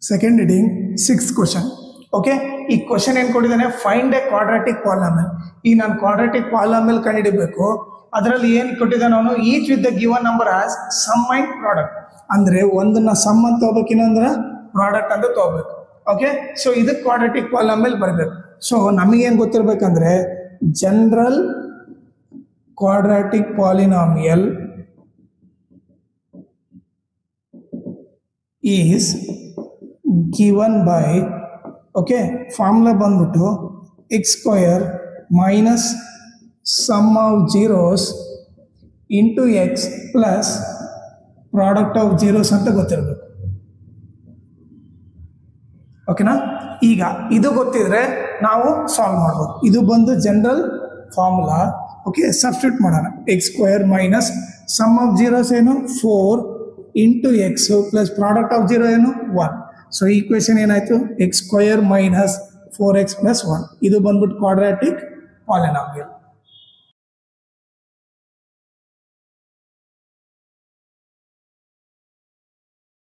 Second reading 6th question. Okay, ಈ question ಏನು ಕೊಟ್ಟಿದ್ದಾನೆ, ಫೈಂಡ್ ಎ ಕ್ವಾಡ್ರಾಟಿಕ್ ಪಾಲಿನಾಮಿಯಲ್. ಈ ನಾನು ಕ್ವಾಡ್ರಾಟಿಕ್ ಪಾಲಿನಾಮಿಯಲ್ ಕಂಡುಹಿಡಿಬೇಕು. ಅದರಲ್ಲಿ ಏನು ಕೊಟ್ಟಿದ್ದಾನೆ ಅವನು, each with the given number as sum and product. ಅಂದರೆ ಒಂದನ್ನ ಸಮ್ ಅಂತ ತಗೋಬೇಕು, ಇನ್ನೊಂದ್ರ ಪ್ರಾಡಕ್ಟ್ ಅಂತ ತಗೋಬೇಕು. ಓಕೆ, ಸೊ ಇದಕ್ಕೆ ಕ್ವಾಡ್ರಾಟಿಕ್ ಪಾಲಿನಾಮಿಯಲ್ ಬರಬೇಕು. ಸೊ ನಮಗೇನು ಗೊತ್ತಿರಬೇಕಂದ್ರೆ general quadratic polynomial is given by, okay, formula ಬಂದ್ಬಿಟ್ಟು x square minus sum of zeros into x plus product of zeros ಅಂತ ಗೊತ್ತಿರಬೇಕು. ಓಕೆನಾ? ಈಗ ಇದು ಗೊತ್ತಿದ್ರೆ ನಾವು ಸಾಲ್ವ್ ಮಾಡ್ಬೋದು. ಇದು ಬಂದು ಜನರಲ್ ಫಾರ್ಮುಲಾ. ಓಕೆ, ಸಬ್ಸ್ಟಿಟ್ಯೂಟ್ ಮಾಡೋಣ. X square minus sum of zeros ಏನು 4 into x plus product of zero ಏನು 1. ಸೊ ಈಕ್ವೇಶನ್ ಏನಾಯ್ತು, x square minus 4x plus 1. ಇದು ಬಂದ್ಬಿಟ್ಟು ಕ್ವಾಡ್ರಾಟಿಕ್ ಪಾಲಿನಾಮಿಯಲ್.